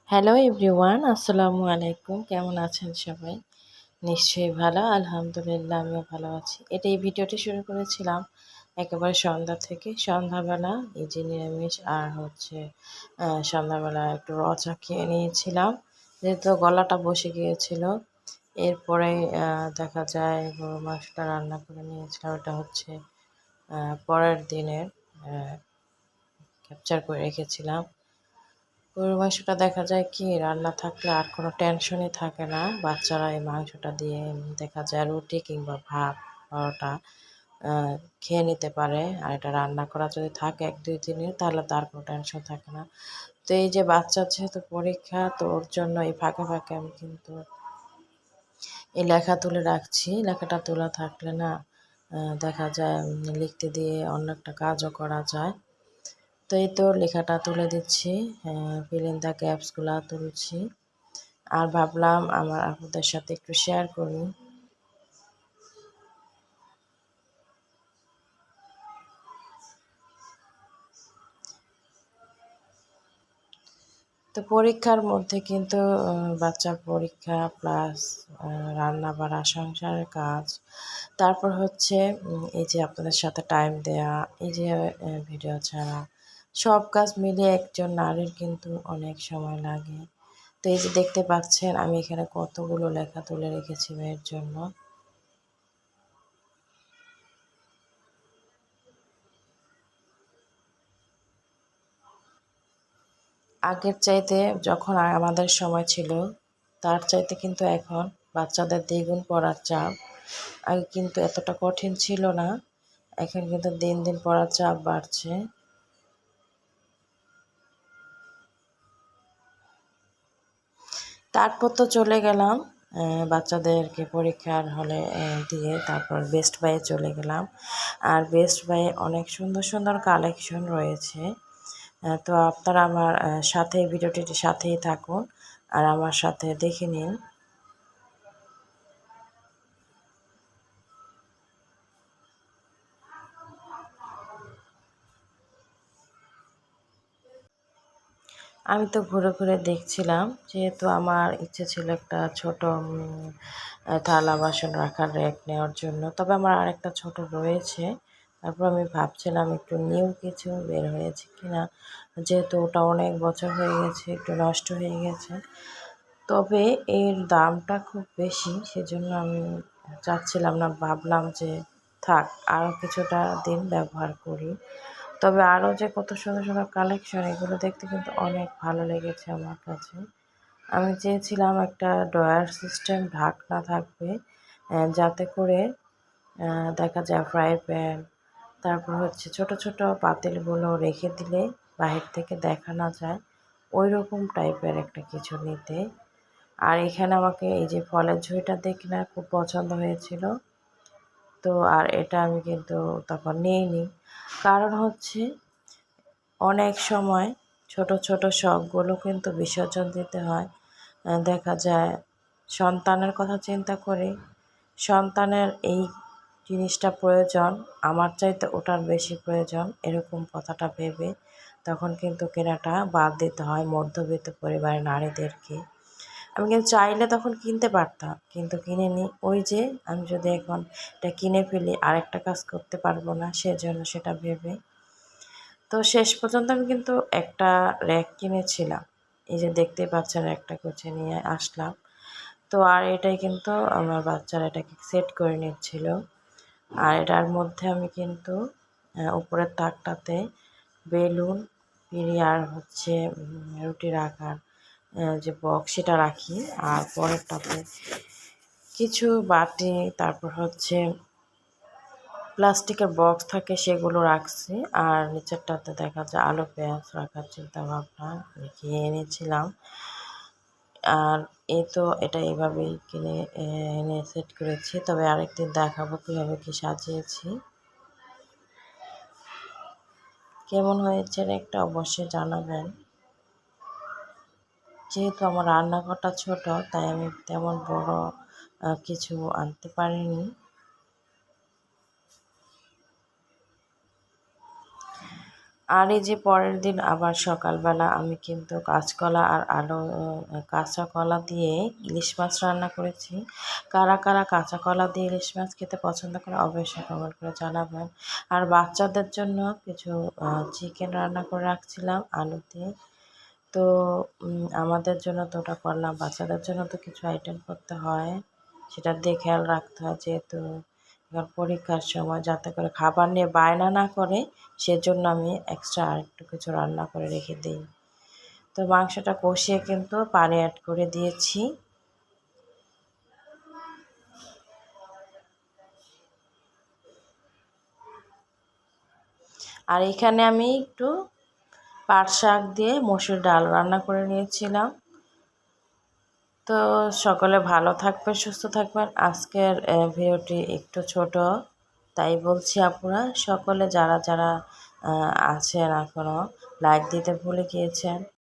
Hello everyone, আসসালামু আলাইকুম। কেমন আছেন সবাই? নিশ্চয়ই ভালো। আলহামদুলিল্লাহ আমিও ভালো আছি। এই ভিডিওটি শুরু করেছিলাম একেবারে সন্ধ্যা থেকে। সন্ধ্যাবেলা এই যে নিরামিষ আর সন্ধ্যাবেলা একটু র চা খেয়ে নিয়েছিলাম। যেহেতু গলাটা বসে গিয়েছিল। এরপরে দেখা যায় গরুর মাংসটা রান্না করে নিয়েছিলাম। এটা পরের দিনের আ ক্যাপচার করে রেখেছিলাম। গরুর মাংসটা দেখা যায় কি রান্না থাকলে আর কোনো টেনশনই থাকে না। বাচ্চারা এই মাংসটা দিয়ে দেখা যায় রুটি কিংবা ভাত, পরোটা আ খেয়ে নিতে পারে। আর এটা রান্না করা যদি থাকে ১-২ দিনের তাহলে তো আর কোনো টেনশন থাকে না। তো এই যে বাচ্চার যেহেতু পরীক্ষা তো ওর জন্য এই ফাঁকে আমি কিন্তু এই লেখা তুলে রাখছি। লেখাটা তোলা থাকলে না দেখা যায় লিখতে দিয়ে অন্য একটা কাজও করা যায়। তো এই তো লেখাটা তুলে দিচ্ছি, fill in the gaps গুলা তুলছি। আর ভাবলাম আপনাদের সাথে একটু শেয়ার করি। তো পরীক্ষার মধ্যে কিন্তু বাচ্চার পরীক্ষা প্লাস রান্না-বাড়া, সংসারের কাজ। তারপর এই যে আপনাদের সাথে টাইম দেয়া, এই যে ভিডিও ছাড়া, সব কাজ মিলিয়ে একজন নারীর কিন্তু অনেক সময় লাগে। তো এই যে দেখতে পাচ্ছেন আমি এখানে কতগুলো লেখা তুলে রেখেছি মেয়ের জন্য। আগের চাইতে যখন আমাদের সময় ছিল, তার চাইতে কিন্তু এখন বাচ্চাদের দ্বিগুণ পড়ার চাপ। আগে কিন্তু এতটা কঠিন ছিল না। এখন কিন্তু দিন, দিন পড়ার চাপ বাড়ছে। তারপর তো চলে গেলাম বাচ্চাদেরকে পরীক্ষার হলে দিয়ে তারপর বেস্ট বাইয়ে চলে গেলাম। আর বেস্ট বাইয়ে অনেক সুন্দর, সুন্দর কালেকশন রয়েছে। তো আপনারা আমার ভিডিওটির সাথেই থাকুন। আর আমার সাথে দেখে নিন। আমি তো ঘুরে, ঘুরে দেখছিলাম। যেহেতু আমার ইচ্ছে ছিল একটা ছোট থালা বাসন রাখার র‍্যাক নেওয়ার জন্য। তবে আমার আরেকটা ছোট রয়েছে। তারপর আমি ভাবছিলাম একটু নিউ কিছু বের হয়েছে কিনা। যেহেতু ওটা অনেক বছর হয়ে গেছে, একটু নষ্ট হয়ে গেছে। তবে এর দামটা খুব বেশি। সেজন্য আমি চাচ্ছিলাম না। ভাবলাম যে থাক আরও কিছুটা দিন ব্যবহার করি। তবে আরও যে কত সুন্দর, সুন্দর কালেকশন এগুলো দেখতে কিন্তু অনেক ভালো লেগেছে আমার কাছে। আমি চেয়েছিলাম একটা ড্রয়ার সিস্টেম ঢাকনা থাকবে যাতে করে দেখা যায় ফ্রাই প্যান, তারপর ছোট, ছোট পাতিলগুলো রেখে দিলে বাহির থেকে দেখা না যায়। ওইরকম টাইপের একটা কিছু নিতে। আর এখানে আমাকে এই যে ফলের ঝুড়িটা দেখে না খুব পছন্দ হয়েছিল। তো আর এটা আমি কিন্তু তখন নিইনি। কারণ অনেক সময় ছোট, ছোট শখগুলো কিন্তু বিসর্জন দিতে হয়। দেখা যায় সন্তানের কথা চিন্তা করে সন্তানের এই জিনিসটা প্রয়োজন, আমার চাইতে ওটার বেশি প্রয়োজন এরকম কথাটা ভেবে তখন কিন্তু কেনাটা বাদ দিতে হয় মধ্যবিত্ত পরিবারের নারীদেরকে। আমি কিন্তু চাইলে তখন কিনতে পারতাম, কিন্তু কিনিনি। ওই যে আমি যদি এখন এটা কিনে ফেলি আরেকটা কাজ করতে পারবো না, সেজন্য সেটা ভেবে। তো শেষ পর্যন্ত আমি কিন্তু একটা র‍্যাক কিনেছিলাম। এই যে দেখতেই পাচ্ছেন র‍্যাকটা গুছিয়ে নিয়ে আসলাম। তো আর এটাই কিন্তু আমার বাচ্চারা এটাকে সেট করে নিচ্ছিল। আর এটার মধ্যে আমি কিন্তু উপরের তাকটাতে বেলুন, পিঁড়ি আর রুটি রাখার যে বক্স সেটা রাখি। আর পরেরটাতে কিছু বাটি, তারপর প্লাস্টিকের বক্স থাকে সেগুলো রাখছি। আর নিচেরটাতে দেখা যায় আলু পেঁয়াজ রাখার চিন্তাভাবনা রেখে এনেছিলাম। আর এই তো এটা এভাবেই কিনে এনে সেট করেছি। তবে আরেকদিন দেখাবো কীভাবে কী সাজিয়েছি। কেমন হয়েছে একটা অবশ্যই জানাবেন। যেহেতু আমার রান্নাঘরটা ছোট তাই আমি তেমন বড় কিছু আনতে পারিনি। আর এই যে পরের দিন আবার সকালবেলা আমি কিন্তু কাঁচকলা আর আলু কাঁচা কলা দিয়ে ইলিশ মাছ রান্না করেছি। কারা কারা কাঁচা কলা দিয়ে ইলিশ মাছ খেতে পছন্দ করে অবশ্যই কমেন্ট করে জানাবেন। আর বাচ্চাদের জন্য কিছু চিকেন রান্না করে রাখছিলাম আলু দিয়ে। তো আমাদের জন্য তো ওটা করলাম, বাচ্চাদের জন্য তো কিছু আইটেম করতে হয়, সেটার দিয়ে খেয়াল রাখতে হয়, যেহেতু এবার পরীক্ষার সময় যাতে করে খাবার নিয়ে বায়না না করে, সেজন্য আমি এক্সট্রা আরেকটু কিছু রান্না করে রেখে দিই। তো মাংসটা কষিয়ে কিন্তু পানি অ্যাড করে দিয়েছি। আর এখানে আমি একটু পাট শাক দিয়ে মসুর ডাল রান্না করে নিয়েছিলাম। তো সকলে ভালো থাকবেন, সুস্থ থাকবেন। আজকের ভিডিওটি একটু ছোট, তাই বলছি আপুরা সকলে যারা যারা আছেন এখনও লাইক দিতে ভুলে গিয়েছেন,